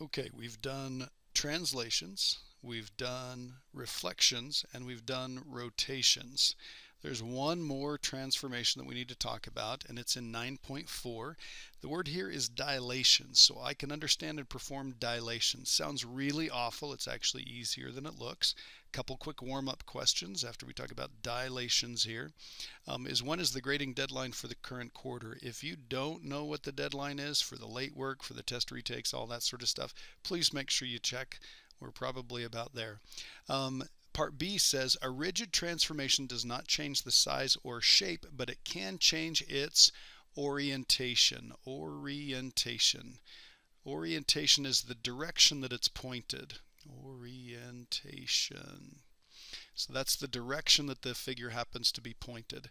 Okay, we've done translations, we've done reflections, and we've done rotations. There's one more transformation that we need to talk about, and it's in 9.4. The word here is dilations, so I can understand and perform dilations. Sounds really awful. It's actually easier than it looks. Couple quick warm-up questions after we talk about dilations here. When is the grading deadline for the current quarter? If you don't know what the deadline is for the late work, for the test retakes, all that sort of stuff, please make sure you check. We're probably about there. Part B says a rigid transformation does not change the size or shape, but it can change its orientation. Orientation. Orientation is the direction that it's pointed. Orientation. So that's the direction that the figure happens to be pointed.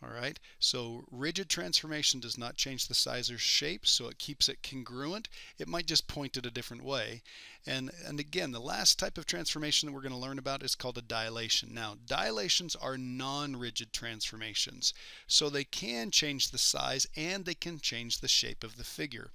All right, so rigid transformation does not change the size or shape, so it keeps it congruent. It might just point it a different way. And again, the last type of transformation that we're going to learn about is called a dilation. Now, dilations are non-rigid transformations, so they can change the size and they can change the shape of the figure.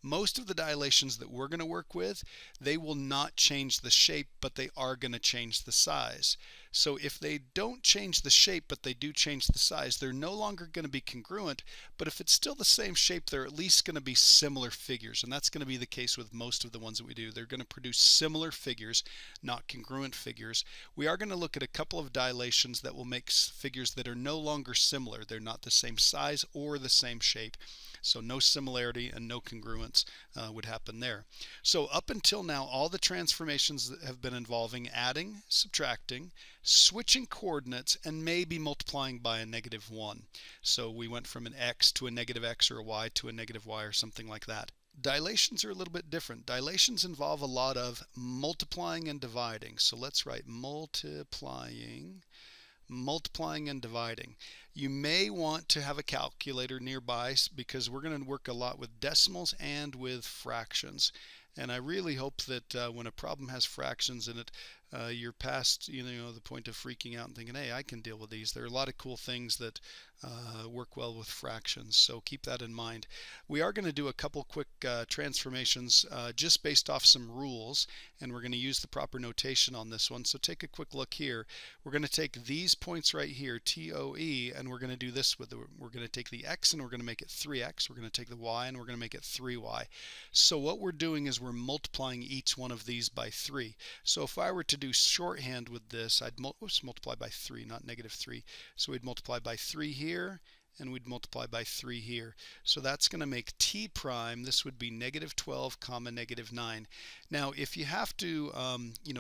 Most of the dilations that we're going to work with, they will not change the shape, but they are going to change the size. So if they don't change the shape, but they do change the size, they're no longer going to be congruent, but if it's still the same shape, they're at least going to be similar figures, and that's going to be the case with most of the ones that we do. They're going to produce similar figures, not congruent figures. We are going to look at a couple of dilations that will make figures that are no longer similar. They're not the same size or the same shape. So no similarity and no congruence would happen there. So up until now, all the transformations that have been involving adding, subtracting, switching coordinates, and maybe multiplying by a -1. So we went from an x to a -x or a y to a -y or something like that. Dilations are a little bit different. Dilations involve a lot of multiplying and dividing. So let's write multiplying and dividing. You may want to have a calculator nearby because we're going to work a lot with decimals and with fractions. And I really hope that when a problem has fractions in it, you're past the point of freaking out and thinking, hey, I can deal with these. There are a lot of cool things that work well with fractions, so keep that in mind. We are going to do a couple quick transformations just based off some rules, and we're going to use the proper notation on this one. So take a quick look here. We're going to take these points right here, TOE, and we're going to do this with we're going to take the x and we're going to make it 3x. We're going to take the y and we're going to make it 3y. So what we're doing is we're multiplying each one of these by 3. So if I were to do shorthand with this, I'd multiply by 3, not -3. So we'd multiply by 3 here, and we'd multiply by 3 here. So that's going to make t prime, this would be -12 comma -9. Now if you have to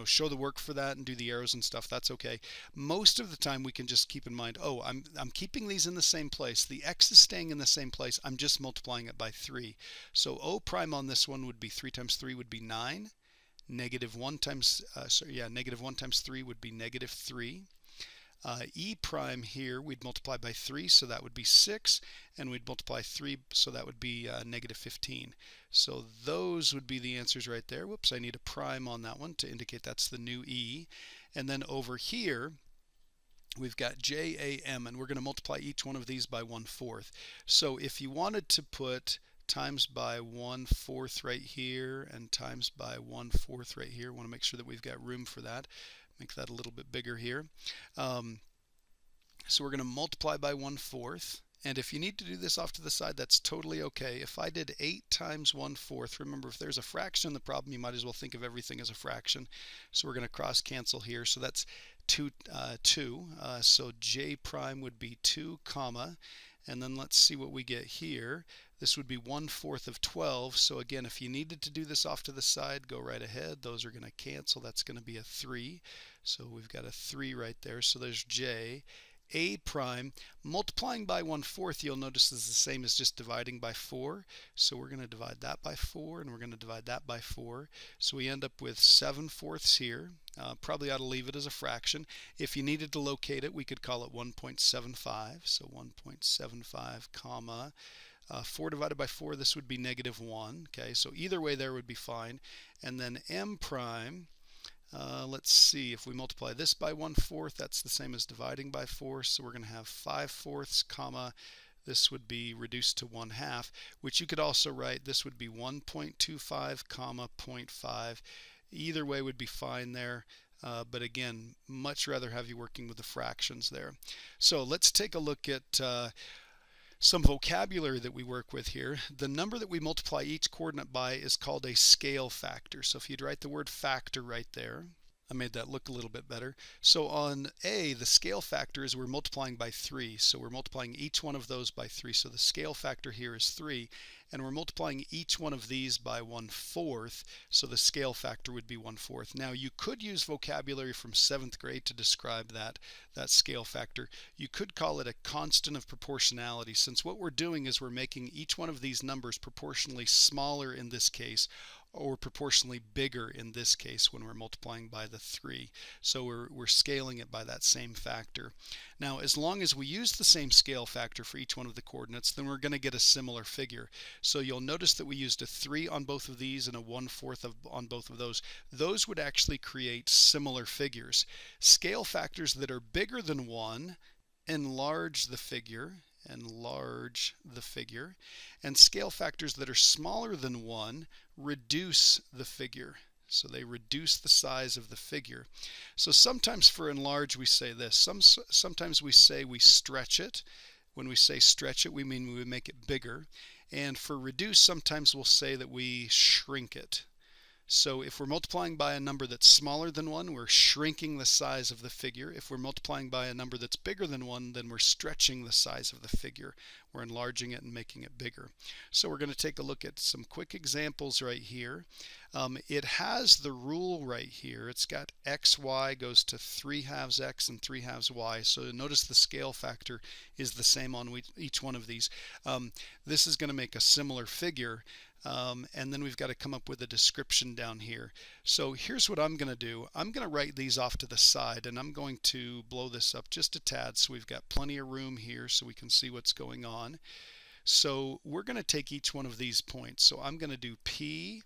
show the work for that and do the arrows and stuff, that's okay. Most of the time we can just keep in mind, oh, I'm keeping these in the same place. The x is staying in the same place. I'm just multiplying it by 3. So O prime on this one would be 3 times 3 would be 9. -1 times, -1 times 3 would be -3. E prime here, we'd multiply by 3, so that would be 6, and we'd multiply 3, so that would be -15. So those would be the answers right there. Whoops, I need a prime on that one to indicate that's the new E. And then over here, we've got JAM, and we're going to multiply each one of these by 1/4. So if you wanted to put times by 1/4 right here and times by 1/4 right here, want to make sure that we've got room for that. Make that a little bit bigger here. So we're going to multiply by 1/4. And if you need to do this off to the side, that's totally okay. If I did 8 times 1/4, remember if there's a fraction in the problem, you might as well think of everything as a fraction. So we're going to cross cancel here. So that's 2. So J prime would be 2 comma. And then let's see what we get here. This would be 1/4 of 12. So again, if you needed to do this off to the side, go right ahead. Those are going to cancel. That's going to be a 3. So we've got a 3 right there. So there's J. A prime, multiplying by 1/4, you'll notice is the same as just dividing by 4. So we're going to divide that by 4, and we're going to divide that by 4. So we end up with 7/4 here. Probably ought to leave it as a fraction. If you needed to locate it, we could call it 1.75. So 1.75 comma 4 divided by 4, this would be -1. Okay, so either way there would be fine. And then M prime, let's see, if we multiply this by 1/4, that's the same as dividing by 4, so we're going to have 5/4 comma this would be reduced to 1/2, which you could also write, this would be 1.25 comma 0.5. Either way would be fine there. But again, much rather have you working with the fractions there. So let's take a look at some vocabulary that we work with here. The number that we multiply each coordinate by is called a scale factor. So if you'd write the word factor right there, I made that look a little bit better. So on A, the scale factor is we're multiplying by 3. So we're multiplying each one of those by 3. So the scale factor here is 3. And we're multiplying each one of these by 1/4. So the scale factor would be 1/4. Now you could use vocabulary from 7th grade to describe that scale factor. You could call it a constant of proportionality, since what we're doing is we're making each one of these numbers proportionally smaller in this case, or proportionally bigger in this case when we're multiplying by the 3. So we're scaling it by that same factor. Now, as long as we use the same scale factor for each one of the coordinates, then we're going to get a similar figure. So you'll notice that we used a 3 on both of these and a 1/4 on both of those. Those would actually create similar figures. Scale factors that are bigger than 1 enlarge the figure, and scale factors that are smaller than 1 reduce the figure. So they reduce the size of the figure. So sometimes for enlarge we say this. Sometimes we say we stretch it. When we say stretch it, we mean we make it bigger. And for reduce, sometimes we'll say that we shrink it. So if we're multiplying by a number that's smaller than 1, we're shrinking the size of the figure. If we're multiplying by a number that's bigger than 1, then we're stretching the size of the figure. We're enlarging it and making it bigger. So we're going to take a look at some quick examples right here. It has the rule right here. It's got xy goes to 3/2 x and 3/2 y. So notice the scale factor is the same on each one of these. This is going to make a similar figure. And then we've got to come up with a description down here. So here's what I'm going to do. I'm going to write these off to the side, and I'm going to blow this up just a tad so we've got plenty of room here so we can see what's going on. So we're going to take each one of these points. So I'm going to do P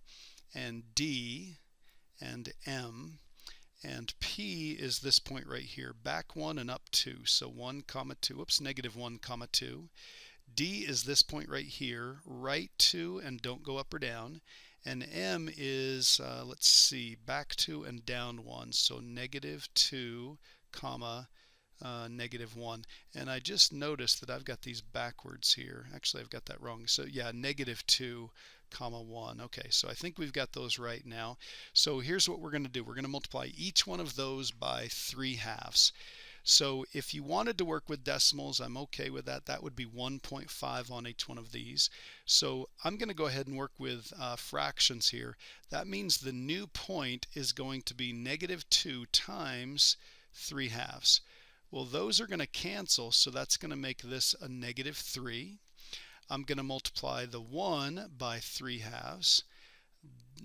and D and M. And P is this point right here, back 1 and up 2. So 1 comma 2, oops, -1 comma 2. D is this point right here, right 2 and don't go up or down. And M is, let's see, back 2 and down 1. So -2 comma -1. And I just noticed that I've got these backwards here. Actually, I've got that wrong. So yeah, -2 comma 1. Okay, so I think we've got those right now. So here's what we're going to do. We're going to multiply each one of those by 3/2. So if you wanted to work with decimals, I'm okay with that. That would be 1.5 on each one of these. So I'm going to go ahead and work with fractions here. That means the new point is going to be -2 times 3/2. Well, those are going to cancel, so that's going to make this a -3. I'm going to multiply the 1 by 3/2.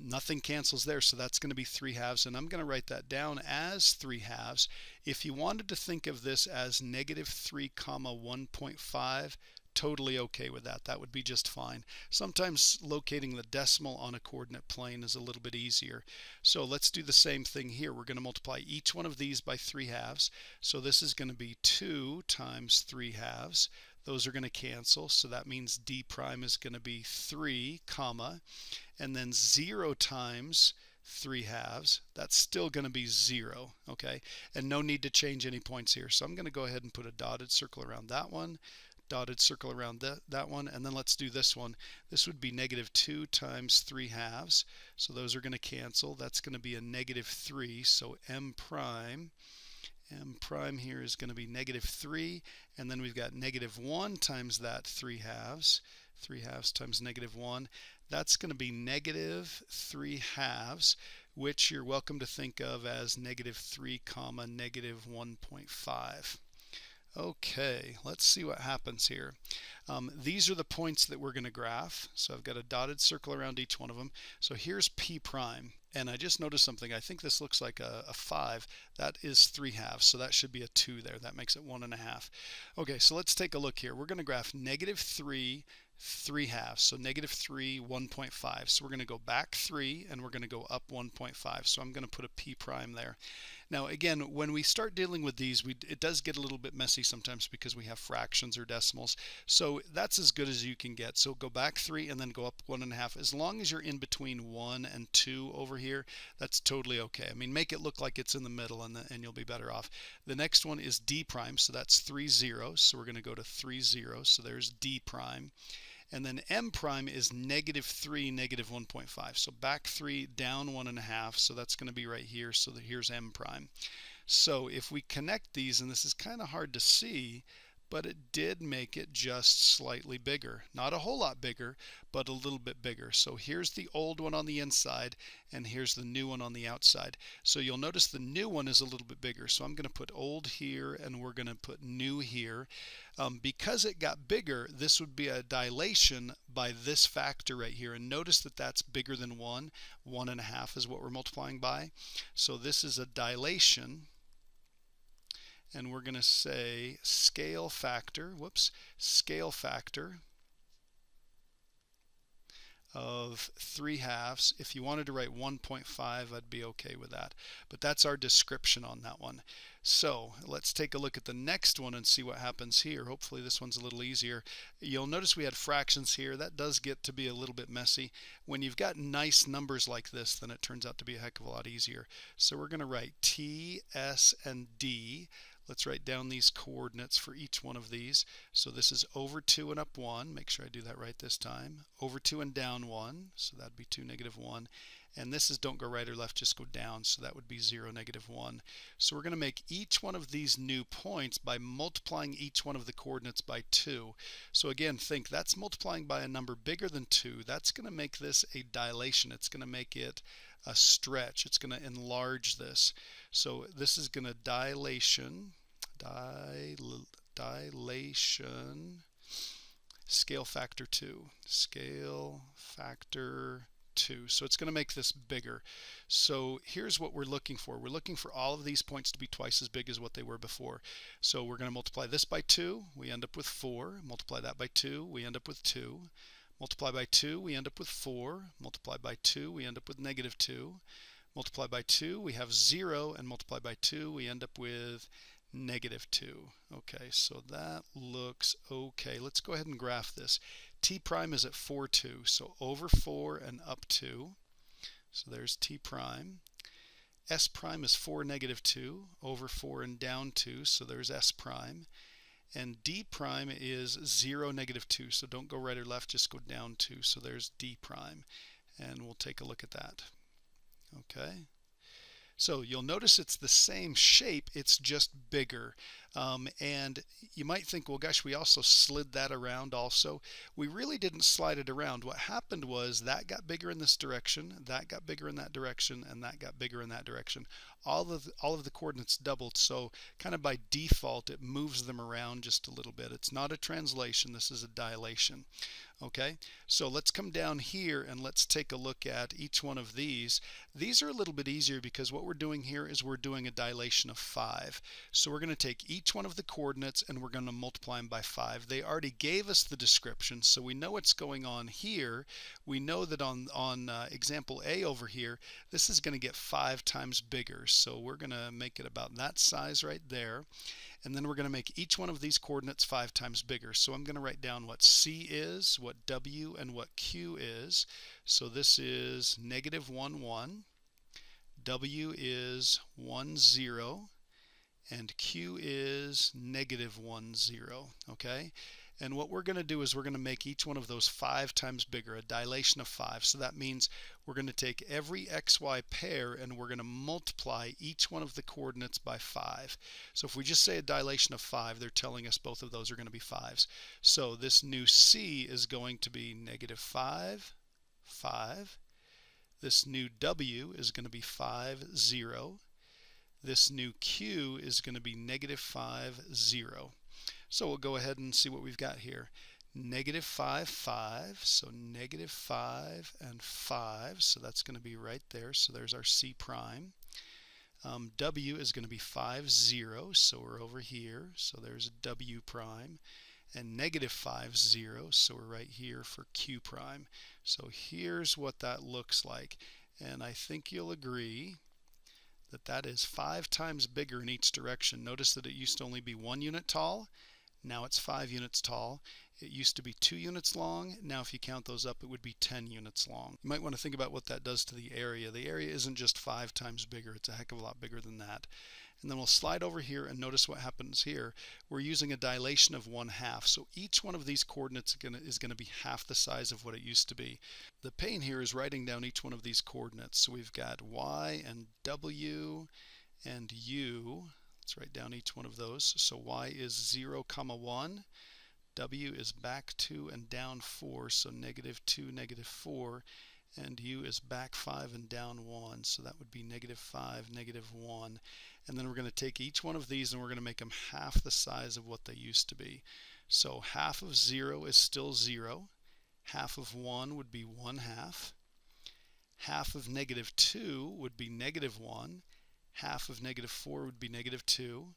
Nothing cancels there, so that's going to be 3/2, and I'm going to write that down as 3/2. If you wanted to think of this as -3 comma 1.5, totally okay with that. That would be just fine. Sometimes locating the decimal on a coordinate plane is a little bit easier. So let's do the same thing here. We're going to multiply each one of these by 3/2. So this is going to be 2 times 3/2. Those are going to cancel, so that means D prime is going to be 3 comma, and then 0 times 3/2. That's still going to be 0, okay? And no need to change any points here. So I'm going to go ahead and put a dotted circle around that one, dotted circle around that one, and then let's do this one. This would be -2 times 3/2. So those are going to cancel. That's going to be a -3, so M prime here is going to be -3, and then we've got -1 times that 3/2. 3/2 times -1. That's going to be -3/2, which you're welcome to think of as -3 comma -1.5. Okay, let's see what happens here. These are the points that we're going to graph. So I've got a dotted circle around each one of them. So here's P prime. And I just noticed something. I think this looks like a 5. That is 3/2, so that should be a 2 there. That makes it 1.5. Okay, so let's take a look here. We're going to graph -3, 3/2. So -3, 1.5. So we're going to go back 3 and we're going to go up 1.5. So I'm going to put a P prime there. Now again, when we start dealing with these, it does get a little bit messy sometimes because we have fractions or decimals. So that's as good as you can get. So go back 3 and then go up 1.5. As long as you're in between 1 and 2 over here, that's totally okay. I mean, make it look like it's in the middle and you'll be better off. The next one is D prime, so that's 3 zeros. So we're going to go to 3 zeros. So there's D prime. And then M prime is -3, -1.5. So back 3, down 1.5. So that's going to be right here. So here's M prime. So if we connect these, and this is kind of hard to see, but it did make it just slightly bigger. Not a whole lot bigger, but a little bit bigger. So here's the old one on the inside, and here's the new one on the outside. So you'll notice the new one is a little bit bigger. So I'm going to put old here, and we're going to put new here. Because it got bigger, this would be a dilation by this factor right here. And notice that that's bigger than 1. 1.5 is what we're multiplying by. So this is a dilation. And we're going to say scale factor of 3/2. If you wanted to write 1.5, I'd be okay with that. But that's our description on that one. So let's take a look at the next one and see what happens here. Hopefully this one's a little easier. You'll notice we had fractions here. That does get to be a little bit messy. When you've got nice numbers like this, then it turns out to be a heck of a lot easier. So we're going to write T, S, and D. Let's write down these coordinates for each one of these. So this is over 2 and up 1. Make sure I do that right this time. Over 2 and down 1. So that'd be 2, -1. And this is don't go right or left, just go down. So that would be 0, -1. So we're going to make each one of these new points by multiplying each one of the coordinates by 2. So again, think that's multiplying by a number bigger than 2. That's going to make this a dilation. It's going to make it a stretch. It's going to enlarge this. So this is going to dilation scale factor 2. So it's going to make this bigger. So here's what we're looking for. We're looking for all of these points to be twice as big as what they were before. So we're going to multiply this by 2. We end up with 4. Multiply that by 2. We end up with 2. Multiply by 2. We end up with 4. Multiply by 2. We end up with -2. Multiply by 2, we have 0, and multiply by 2, we end up with -2. Okay, so that looks okay. Let's go ahead and graph this. T prime is at 4, 2, so over 4 and up 2. So there's T prime. S prime is 4, -2, over 4 and down 2, so there's S prime. And D prime is 0, -2, so don't go right or left, just go down 2, so there's D prime. And we'll take a look at that. Okay, so you'll notice it's the same shape, it's just bigger. And you might think, well, gosh, we also slid that around also. We really didn't slide it around. What happened was that got bigger in this direction, that got bigger in that direction, and that got bigger in that direction. All of the coordinates doubled, so kind of by default it moves them around just a little bit. It's not a translation, this is a dilation. Okay, so let's come down here and let's take a look at each one of these. These are a little bit easier because what we're doing here is we're doing a dilation of 5. So we're going to take each one of the coordinates and we're going to multiply them by 5. They already gave us the description, so we know what's going on here. We know that on example A over here, this is going to get 5 times bigger. So we're going to make it about that size right there. And then we're going to make each one of these coordinates 5 times bigger. So I'm going to write down what C is, what W, and what Q is. So this is -1, 1. W is 1, 0. And Q is -1, 0. Okay? And what we're going to do is we're going to make each one of those 5 times bigger, a dilation of 5. So that means we're going to take every xy pair and we're going to multiply each one of the coordinates by 5. So if we just say a dilation of 5, they're telling us both of those are going to be 5s. So this new C is going to be -5, 5. This new W is going to be 5, 0. This new Q is going to be -5, 0. So we'll go ahead and see what we've got here. -5, 5, so -5 and 5, so that's going to be right there. So there's our C prime. W is going to be 5, 0, so we're over here. So there's W prime. And -5, 0, so we're right here for Q prime. So here's what that looks like. And I think you'll agree that is 5 times bigger in each direction. Notice that it used to only be 1 unit tall. Now it's 5 units tall. It used to be 2 units long. Now if you count those up, it would be 10 units long. You might want to think about what that does to the area. The area isn't just 5 times bigger. It's a heck of a lot bigger than that. And then we'll slide over here and notice what happens here. We're using a dilation of 1/2. So each one of these coordinates is going to be half the size of what it used to be. The pain here is writing down each one of these coordinates. So we've got y and w and u. Let's write down each one of those. So y is 0, 1. W is back 2 and down 4, so -2, -4. And u is back 5 and down 1, so that would be -5, -1. And then we're going to take each one of these and we're going to make them half the size of what they used to be. So half of 0 is still 0. Half of 1 would be 1/2. Half of -2 would be -1. Half of -4 would be -2.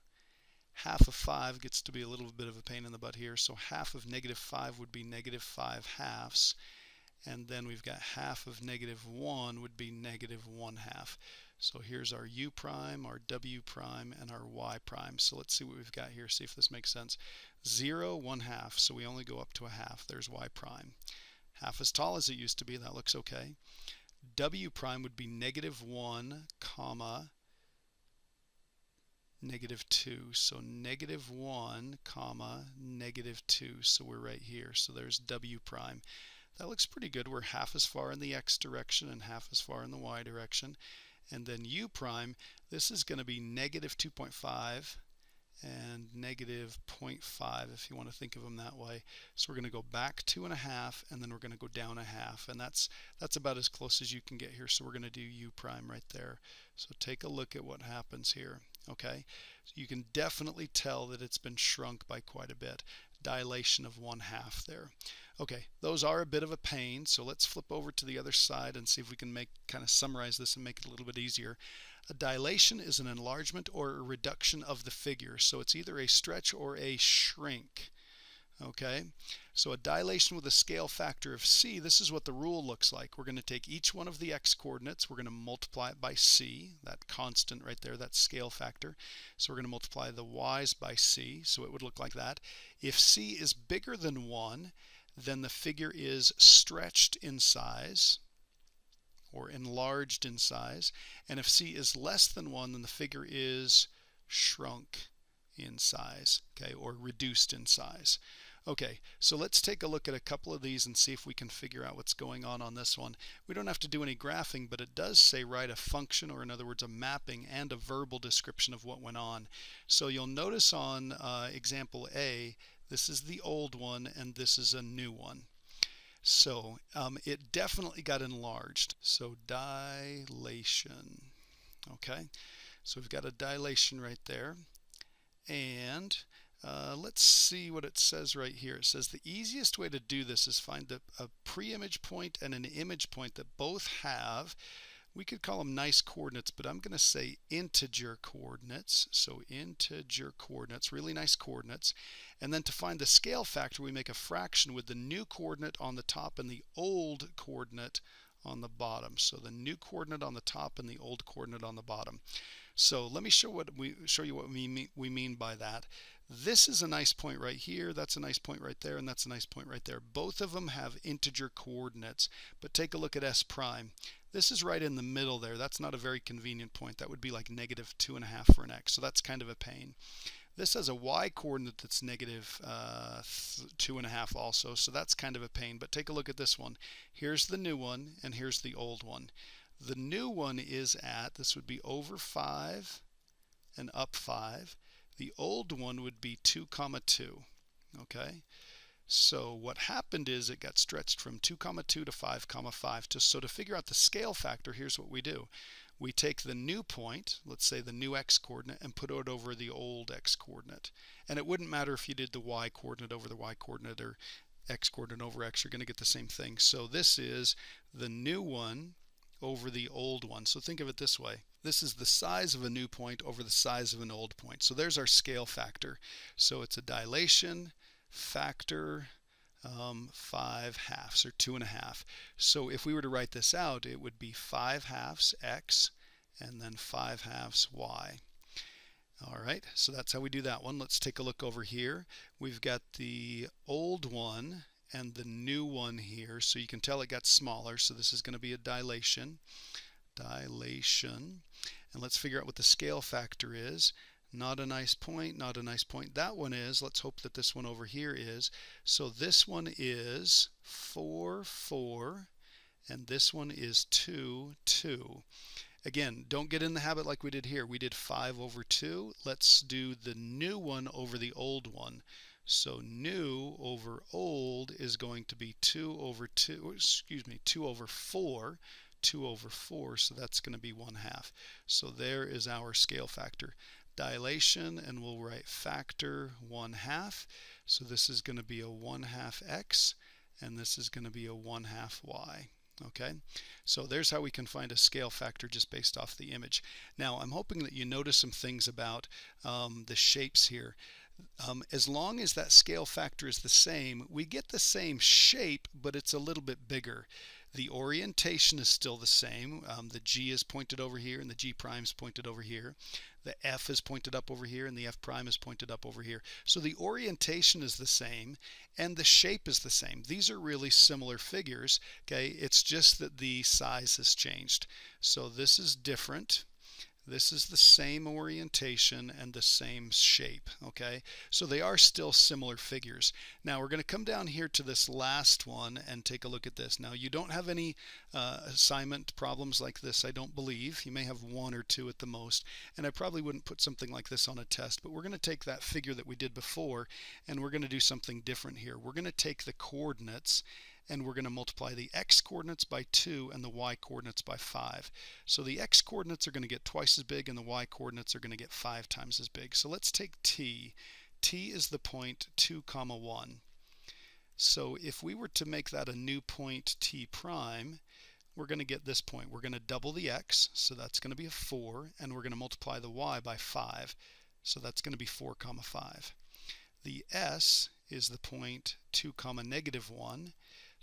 Half of 5 gets to be a little bit of a pain in the butt here, so half of -5 would be -5/2. And then we've got half of -1 would be -1/2. So here's our u prime, our w prime, and our y prime. So let's see what we've got here, see if this makes sense. 0, 1/2, so we only go up to a half. There's y prime. Half as tall as it used to be, that looks okay. W prime would be -1, -2. So -1, -2. So we're right here. So there's w prime. That looks pretty good. We're half as far in the x direction and half as far in the y direction. And then u prime, this is going to be -2.5 and -0.5 if you want to think of them that way. So we're going to go back 2.5 and then we're going to go down 1/2, and that's about as close as you can get here. So we're going to do u prime right there. So take a look at what happens here. Okay, so you can definitely tell that it's been shrunk by quite a bit. Dilation of 1/2 there. Okay, those are a bit of a pain, so let's flip over to the other side and see if we can kind of summarize this and make it a little bit easier. A dilation is an enlargement or a reduction of the figure, so it's either a stretch or a shrink. Okay, so a dilation with a scale factor of c, this is what the rule looks like. We're going to take each one of the x coordinates, we're going to multiply it by c, that constant right there, that scale factor. So we're going to multiply the y's by c, so it would look like that. If c is bigger than 1, then the figure is stretched in size or enlarged in size. And if c is less than 1, then the figure is shrunk in size, okay, or reduced in size. Okay, so let's take a look at a couple of these and see if we can figure out what's going on this one. We don't have to do any graphing, but it does say write a function, or in other words a mapping, and a verbal description of what went on. So you'll notice on example A, this is the old one and this is a new one. So it definitely got enlarged. So dilation. Okay, so we've got a dilation right there. And let's see what it says right here. It says the easiest way to do this is find a pre-image point and an image point that both have, we could call them nice coordinates, but I'm going to say integer coordinates. So integer coordinates, really nice coordinates. And then to find the scale factor, we make a fraction with the new coordinate on the top and the old coordinate on the bottom. So the new coordinate on the top and the old coordinate on the bottom. So let me show you what we mean by that. This is a nice point right here, that's a nice point right there, and that's a nice point right there. Both of them have integer coordinates, but take a look at S prime. This is right in the middle there. That's not a very convenient point. That would be like -2.5 for an x, so that's kind of a pain. This has a y coordinate that's -2.5 also, so that's kind of a pain. But take a look at this one. Here's the new one, and here's the old one. The new one is at, this would be over 5 and up 5. The old one would be 2, 2. Okay? So what happened is it got stretched from 2, 2 to 5, 5. So to figure out the scale factor, here's what we do. We take the new point, let's say the new x coordinate, and put it over the old x coordinate. And it wouldn't matter if you did the y coordinate over the y coordinate or x coordinate over x, you're going to get the same thing. So this is the new one over the old one. So think of it this way. This is the size of a new point over the size of an old point. So there's our scale factor. So it's a dilation factor 5/2 or 2.5. So if we were to write this out, it would be 5/2 x and then 5/2 y. All right, so that's how we do that one. Let's take a look over here. We've got the old one and the new one here, so you can tell it got smaller, so this is going to be a dilation. Dilation. And let's figure out what the scale factor is. Not a nice point, not a nice point. That one is. Let's hope that this one over here is. So this one is 4, 4, and this one is 2, 2. Again, don't get in the habit like we did here. We did 5/2. Let's do the new one over the old one. So new over old is going to be 2/2, excuse me, 2/4, 2/4, so that's going to be 1/2. So there is our scale factor. Dilation, and we'll write factor 1/2. So this is going to be a 1/2 x, and this is going to be a 1/2 y. Okay, so there's how we can find a scale factor just based off the image. Now I'm hoping that you notice some things about the shapes here. As long as that scale factor is the same, we get the same shape, but it's a little bit bigger. The orientation is still the same. The G is pointed over here and the G prime is pointed over here. The F is pointed up over here and the F prime is pointed up over here. So the orientation is the same and the shape is the same. These are really similar figures. Okay, it's just that the size has changed. So this is different. This is the same orientation and the same shape, okay? So they are still similar figures. Now we're going to come down here to this last one and take a look at this. Now you don't have any assignment problems like this, I don't believe. You may have 1 or 2 at the most, and I probably wouldn't put something like this on a test, but we're going to take that figure that we did before and we're going to do something different here. We're going to take the coordinates and we're going to multiply the x coordinates by 2 and the y coordinates by 5. So the x coordinates are going to get twice as big and the y coordinates are going to get 5 times as big. So let's take t. T is the point 2, 1. So if we were to make that a new point t prime, we're going to get this point. We're going to double the x, so that's going to be a 4, and we're going to multiply the y by 5. So that's going to be 4, 5. The s is the point 2, -1.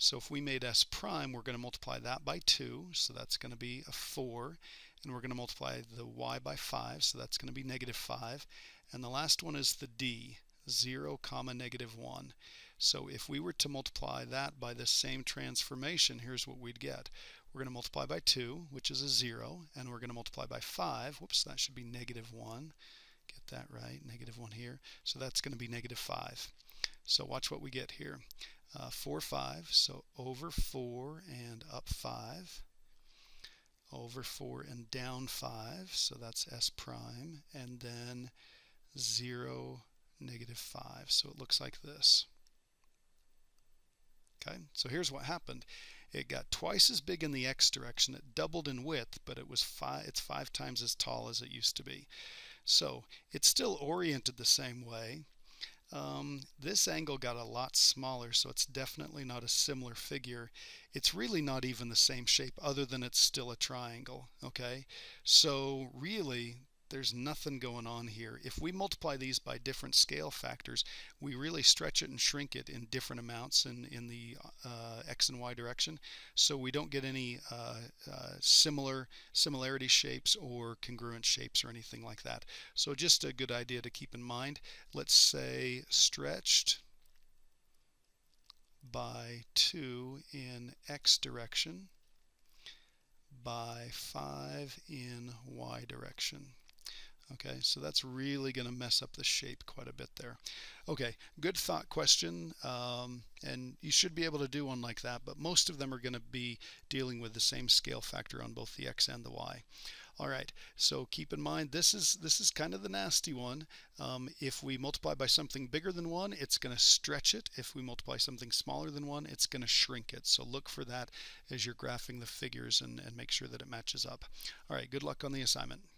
So if we made s prime, we're going to multiply that by 2, so that's going to be a 4, and we're going to multiply the y by 5, so that's going to be -5. And the last one is the d, 0, -1. So if we were to multiply that by this same transformation, here's what we'd get. We're going to multiply by 2, which is a 0, and we're going to multiply by 5. Whoops, that should be -1. Get that right, -1 here. So that's going to be -5. So watch what we get here. 4, 5, so over 4 and up 5, over 4 and down 5, so that's s prime, and then 0, -5, so it looks like this. Okay, so here's what happened. It got twice as big in the x direction, it doubled in width, but it's 5 times as tall as it used to be. So it's still oriented the same way. This angle got a lot smaller, so it's definitely not a similar figure. It's really not even the same shape other than it's still a triangle, okay? So really, there's nothing going on here. If we multiply these by different scale factors, we really stretch it and shrink it in different amounts in the x and y direction, so we don't get any similarity shapes or congruent shapes or anything like that. So just a good idea to keep in mind. Let's say stretched by 2 in x direction by 5 in y direction. Okay, so that's really going to mess up the shape quite a bit there. Okay, good thought question, and you should be able to do one like that, but most of them are going to be dealing with the same scale factor on both the x and the y. All right, so keep in mind this is kind of the nasty one. If we multiply by something bigger than 1, it's going to stretch it. If we multiply something smaller than 1, it's going to shrink it. So look for that as you're graphing the figures and make sure that it matches up. All right, good luck on the assignment.